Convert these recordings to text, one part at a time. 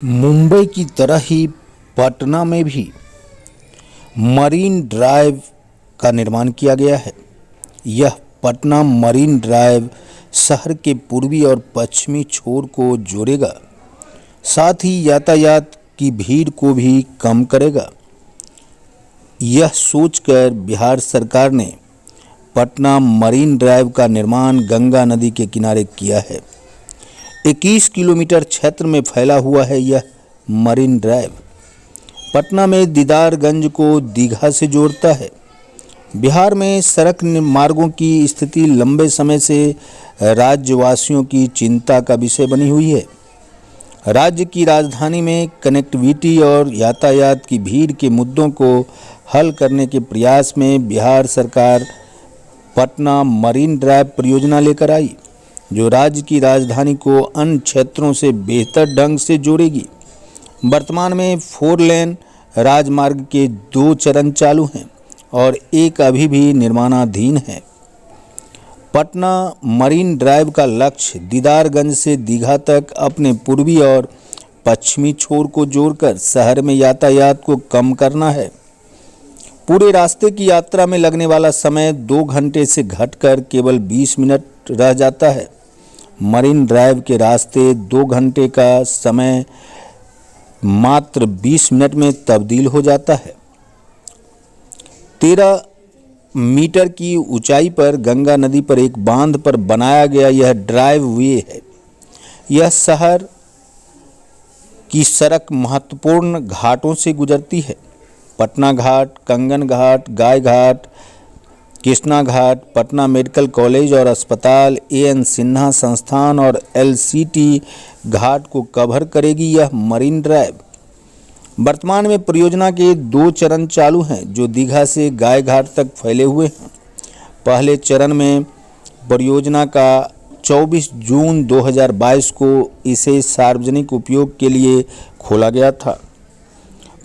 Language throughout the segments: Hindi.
मुंबई की तरह ही पटना में भी मरीन ड्राइव का निर्माण किया गया है। यह पटना मरीन ड्राइव शहर के पूर्वी और पश्चिमी छोर को जोड़ेगा, साथ ही यातायात की भीड़ को भी कम करेगा। यह सोचकर बिहार सरकार ने पटना मरीन ड्राइव का निर्माण गंगा नदी के किनारे किया है। 21 किलोमीटर क्षेत्र में फैला हुआ है यह मरीन ड्राइव। पटना में दीदारगंज को दीघा से जोड़ता है। बिहार में सड़क मार्गों की स्थिति लंबे समय से राज्यवासियों की चिंता का विषय बनी हुई है। राज्य की राजधानी में कनेक्टिविटी और यातायात की भीड़ के मुद्दों को हल करने के प्रयास में बिहार सरकार पटना मरीन ड्राइव परियोजना लेकर आई, जो राज्य की राजधानी को अन्य क्षेत्रों से बेहतर ढंग से जोड़ेगी। वर्तमान में 4 लेन राजमार्ग के 2 चरण चालू हैं और एक अभी भी निर्माणाधीन है। पटना मरीन ड्राइव का लक्ष्य दीदारगंज से दीघा तक अपने पूर्वी और पश्चिमी छोर को जोड़कर शहर में यातायात को कम करना है। पूरे रास्ते की यात्रा में लगने वाला समय 2 घंटे से घटकर केवल 20 मिनट रह जाता है। मरीन ड्राइव के रास्ते 2 घंटे का समय मात्र 20 मिनट में तब्दील हो जाता है। 13 मीटर की ऊंचाई पर गंगा नदी पर एक बांध पर बनाया गया यह ड्राइव वे है। यह शहर की सड़क महत्वपूर्ण घाटों से गुजरती है। पटना घाट, कंगन घाट, गाय घाट, कृष्णा घाट, पटना मेडिकल कॉलेज और अस्पताल, एएन सिन्हा संस्थान और एलसीटी घाट को कवर करेगी यह मरीन ड्राइव। वर्तमान में परियोजना के 2 चरण चालू हैं, जो दीघा से गाय घाट तक फैले हुए हैं। पहले चरण में परियोजना का 24 जून 2022 को इसे सार्वजनिक उपयोग के लिए खोला गया था।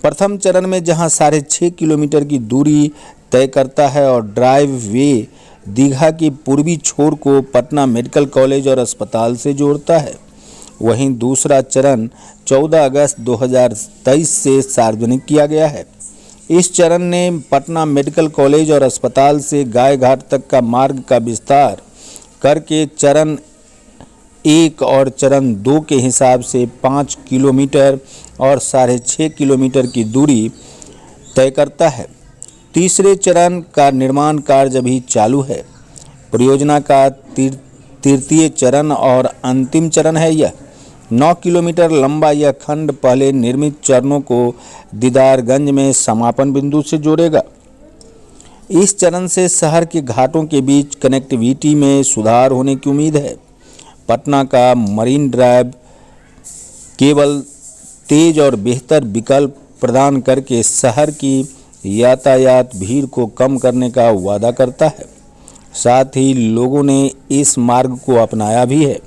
प्रथम चरण में जहां 6.5 किलोमीटर की दूरी तय करता है और ड्राइव वे दीघा के पूर्वी छोर को पटना मेडिकल कॉलेज और अस्पताल से जोड़ता है, वहीं दूसरा चरण 14 अगस्त 2023 से सार्वजनिक किया गया है। इस चरण ने पटना मेडिकल कॉलेज और अस्पताल से गाय घाट तक का मार्ग का विस्तार करके चरण 1 और चरण 2 के हिसाब से 5 किलोमीटर और 6.5 किलोमीटर की दूरी तय करता है। तीसरे चरण का निर्माण कार्य अभी चालू है। परियोजना का तृतीय चरण और अंतिम चरण है यह 9 किलोमीटर लंबा यह खंड पहले निर्मित चरणों को दीदारगंज में समापन बिंदु से जोड़ेगा। इस चरण से शहर के घाटों के बीच कनेक्टिविटी में सुधार होने की उम्मीद है। पटना का मरीन ड्राइव केवल तेज और बेहतर विकल्प प्रदान करके शहर की यातायात भीड़ को कम करने का वादा करता है। साथ ही लोगों ने इस मार्ग को अपनाया भी है।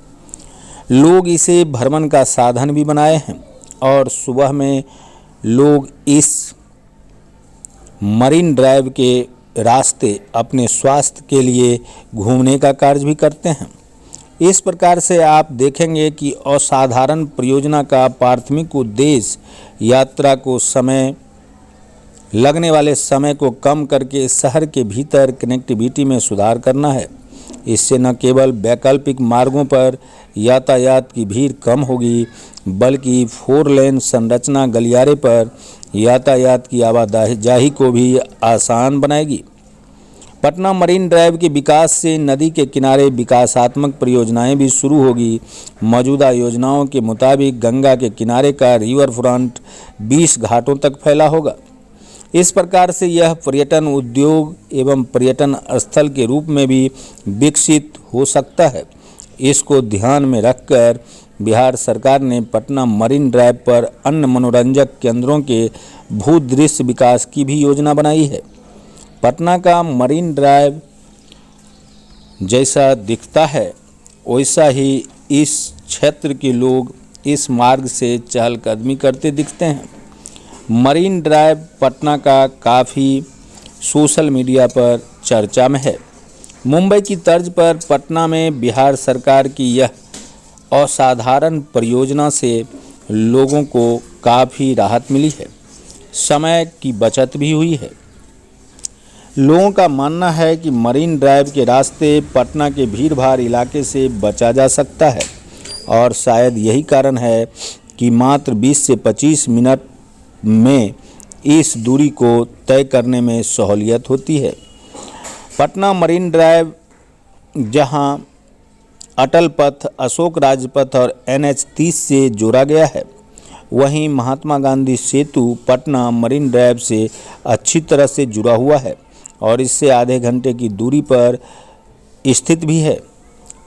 लोग इसे भ्रमण का साधन भी बनाए हैं और सुबह में लोग इस मरीन ड्राइव के रास्ते अपने स्वास्थ्य के लिए घूमने का कार्य भी करते हैं। इस प्रकार से आप देखेंगे कि असाधारण परियोजना का प्राथमिक उद्देश्य यात्रा को लगने वाले समय को कम करके शहर के भीतर कनेक्टिविटी में सुधार करना है। इससे न केवल वैकल्पिक मार्गों पर यातायात की भीड़ कम होगी, बल्कि 4 लेन संरचना गलियारे पर यातायात की आवाजाही को भी आसान बनाएगी। पटना मरीन ड्राइव के विकास से नदी के किनारे विकासात्मक परियोजनाएं भी शुरू होगी। मौजूदा योजनाओं के मुताबिक गंगा के किनारे का रिवर फ्रंट 20 घाटों तक फैला होगा। इस प्रकार से यह पर्यटन उद्योग एवं पर्यटन स्थल के रूप में भी विकसित हो सकता है। इसको ध्यान में रखकर बिहार सरकार ने पटना मरीन ड्राइव पर अन्य मनोरंजक केंद्रों के भूदृश्य विकास की भी योजना बनाई है। पटना का मरीन ड्राइव जैसा दिखता है, वैसा ही इस क्षेत्र के लोग इस मार्ग से चहलकदमी करते दिखते हैं। मरीन ड्राइव पटना का काफ़ी सोशल मीडिया पर चर्चा में है। मुंबई की तर्ज पर पटना में बिहार सरकार की यह असाधारण परियोजना से लोगों को काफ़ी राहत मिली है, समय की बचत भी हुई है। लोगों का मानना है कि मरीन ड्राइव के रास्ते पटना के भीड़-भाड़ इलाके से बचा जा सकता है और शायद यही कारण है कि मात्र 20 से 25 मिनट में इस दूरी को तय करने में सहूलियत होती है। पटना मरीन ड्राइव, जहां अटल पथ, अशोक राजपथ और NH-30 से जोड़ा गया है, वहीं महात्मा गांधी सेतु पटना मरीन ड्राइव से अच्छी तरह से जुड़ा हुआ है और इससे आधे घंटे की दूरी पर स्थित भी है।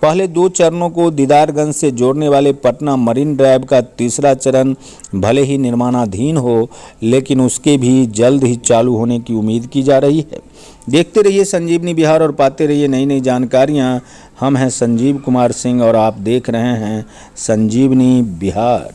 पहले 2 चरणों को दीदारगंज से जोड़ने वाले पटना मरीन ड्राइव का तीसरा चरण भले ही निर्माणाधीन हो, लेकिन उसके भी जल्द ही चालू होने की उम्मीद की जा रही है। देखते रहिए संजीवनी बिहार और पाते रहिए नई नई जानकारियाँ। हम हैं संजीव कुमार सिंह और आप देख रहे हैं संजीवनी बिहार।